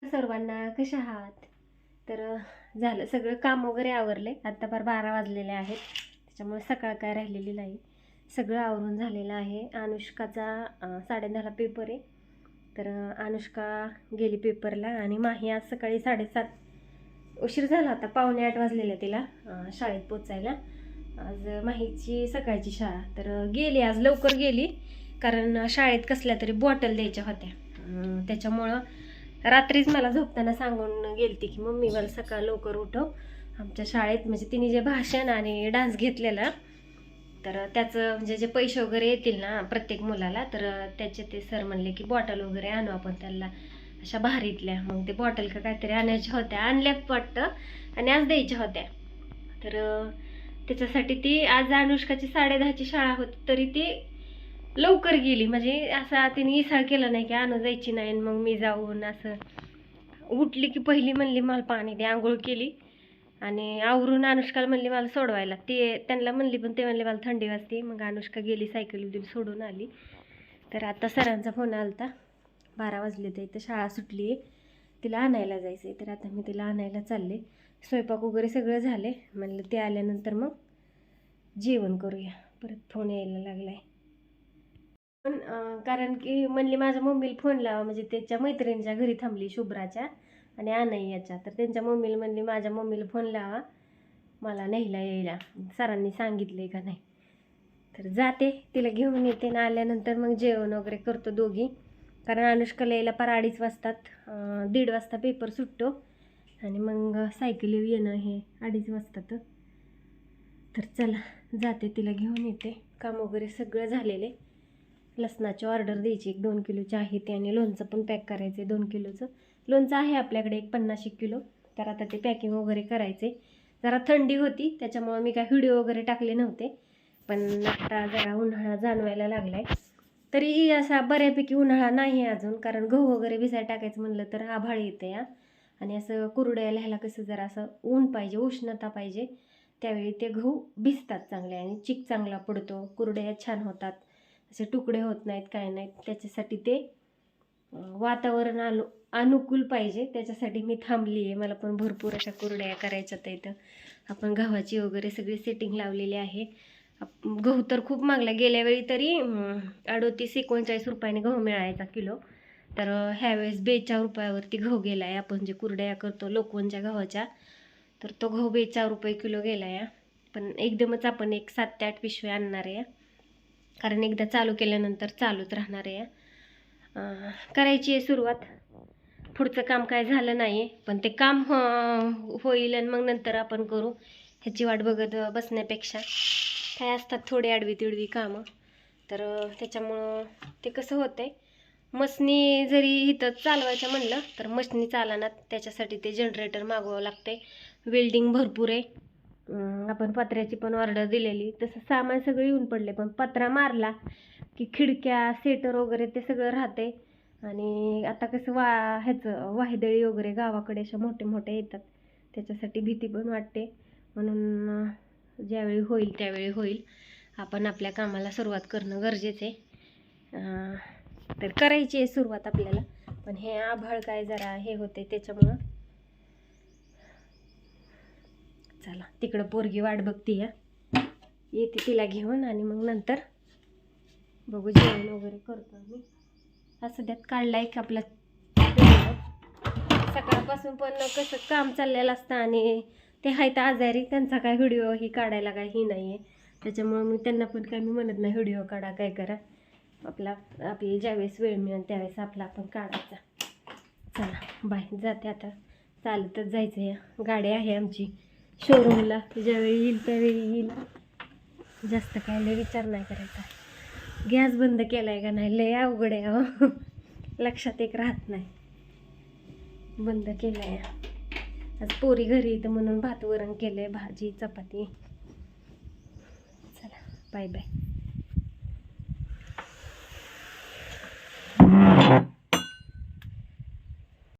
सर्वांना कशा आहात? तर झालं सगळं काम वगैरे आवरले. आता फार 12 वाजलेले आहेत, त्याच्यामुळे सकाळ काय राहिलेली नाही. सगळं आवरून झालेलं आहे. अनुष्काचा 10:30ला पेपर आहे. तर अनुष्का गेली पेपरला आणि माही आज सकाळी 7:30 उशीर झाला होता, 7:45 वाजलेले तिला शाळेत पोचायला. आज माहीची सकाळची शाळा, तर गेली आज लवकर गेली, कारण शाळेत कसल्या तरी बॉटल द्यायच्या होत्या. त्याच्यामुळं रात्रीच मला झोपताना सांगून गेलती की मम्मी मला सकाळ लवकर उठव, आमच्या शाळेत म्हणजे तिने जे भाषण आणि डान्स घेतलेला, तर त्याचं म्हणजे जे पैसे वगैरे येतील ना प्रत्येक मुलाला, तर त्याचे ते सर म्हणले की बॉटल वगैरे आणू आपण त्यांना अशा भारीतल्या. मग ते बॉटल का काहीतरी आणायच्या होत्या, आणल्यात वाटतं, आणि आज द्यायच्या होत्या. तर त्याच्यासाठी ती आज अनुष्काची 10:30ची शाळा होती, तरी ती लवकर गेली. म्हणजे असा तिने इसाळ केलं नाही की आणू जायची नाही मग मी जाऊन. असं उठली की पहिली म्हणली मला पाणी दे, आंघोळ केली आणि आवरून अनुष्काला म्हणली मला सोडवायला. ते त्यांना म्हणली पण ते म्हणले मला थंडी वाजते. मग अनुष्का गेली, सायकल सोडून आली. तर आता सरांचा फोन आलता, 12 वाजले तर इथं शाळा सुटली आहे, तिला आणायला जायचं आहे. तर आता मी तिला आणायला चालले. स्वयंपाक वगैरे सगळं झाले. म्हणलं ते आल्यानंतर मग जेवण करूया. परत फोन यायला लागलाय. पण कारण की म्हणली माझ्या मम्मीला फोन लावा, म्हणजे त्याच्या मैत्रिणीच्या घरी थांबली शुभ्राच्या आणि अनय्याच्या. तर त्यांच्या मम्मीला म्हणली माझ्या मम्मीला फोन लावा मला न्यायला यायला, सरांनी सांगितले का नाही. तर जाते, तिला घेऊन येते ना आल्यानंतर मग जेवण वगैरे करतो दोघी. कारण अनुष्काला यायला पार 2:30 वाजतात. 1:30 वाजता पेपर सुटतो आणि मग सायकल येणं हे 2:30 वाजतात. तर चला जाते, तिला घेऊन येते. काम वगैरे सगळं झालेले. लसणाची ऑर्डर द्यायची, 1-2 किलोची आहे ते, आणि लोणचं पण पॅक करायचं आहे 2 किलोचं. लोणचं आहे आपल्याकडे 50 किलो. तर आता ते पॅकिंग वगैरे करायचे. जरा थंडी होती त्याच्यामुळे मी काय व्हिडिओ वगैरे टाकले नव्हते, पण आता जरा उन्हाळा जाणवायला लागलाय. तरीही असा बऱ्यापैकी उन्हाळा नाही अजून, कारण गहू वगैरे भिजायला टाकायचं म्हणलं तर आभाळ येते या, आणि असं कुरड्या ह्याला कसं जरा असं ऊन पाहिजे, उष्णता पाहिजे, त्यावेळी ते गहू भिजतात चांगले आणि चिक चांगला पडतो, कुरड्या छान होतात, असे तुकडे होत नाहीत काय नाहीत. त्याच्यासाठी ते वातावरण अनुकूल पाहिजे, त्याच्यासाठी मी थांबली आहे. मला पण भरपूर अशा कुरड्या करायच्या तर इथं आपण गव्हाची वगैरे सगळी सेटिंग लावलेली आहे. गहू तर खूप मागला, गेल्या वेळी तरी 38-39 रुपयाने गहू मिळायचा किलो. तर ह्यावेळेस 42 रुपयावरती गहू गेला आहे. आपण जे कुरड्या करतो लोकवनच्या गव्हाच्या, तर तो गहू 42 रुपये किलो गेला आहे. पण एकदमच आपण एक 7 ते 8 पिशव्या आणणार आहे, कारण एकदा चालू केल्यानंतर चालूच राहणार आहे. करायची आहे सुरुवात. पुढचं काम काय झालं नाही, पण ते काम होईल आणि मग नंतर आपण करू. ह्याची वाट बघत बसण्यापेक्षा काय असतात थोडी आडवी तिडवी कामं, तर त्याच्यामुळं ते कसं होतंय, मशनी जरी इथं चालवायचं म्हणलं तर मशनी चालणार, त्याच्यासाठी ते जनरेटर मागवावं लागतंय. वेल्डिंग भरपूर आहे. आपण पत्र्याची पण ऑर्डर दिलेली, तसं सामान सगळं येऊन पडले, पण पत्रा मारला की खिडक्या सेटर वगैरे ते सगळं राहते. आणि आता कसं ह्याचं वाहिदळी वगैरे गावाकडे अशा मोठे मोठे येतात, त्याच्यासाठी भीती पण वाटते. म्हणून ज्यावेळी होईल त्यावेळी होईल, आपण आपल्या कामाला सुरुवात करणं गरजेचं आहे. तर करायची आहे सुरुवात आपल्याला, पण हे आभाळ काय जरा हे होते त्याच्यामुळं. चला, तिकडं पोरगी वाट बघती या, येते तिला घेऊन आणि मग नंतर बघू, जेवण वगैरे करतो आम्ही. हा सध्यात काढला एक आपला सकाळपासून, पण कसं काम चाललेलं असतं आणि ते आहेत आजारी, त्यांचा काय व्हिडिओ ही काढायला काय ही नाही आहे. त्याच्यामुळं मी त्यांना पण काय मी म्हणत नाही व्हिडिओ काढा काय करा, आपल्याला ज्यावेळेस वेळ मिळेल त्यावेळेस आपला आपण काढायचा. चला बाय, जाते आता, चालतच जायचं. या गाडी आहे आमची शोरूमला, ज्यावेळी येईल त्यावेळी येईल, जास्त काय लय विचार नाही करायचा. गॅस बंद केलाय का नाही लय अवघड आहे, लक्षात एक राहत नाही. बंद केलाय आज, पोरी घरी येतं म्हणून भात वरण केलंय, भाजी चपाती. चला बाय बाय.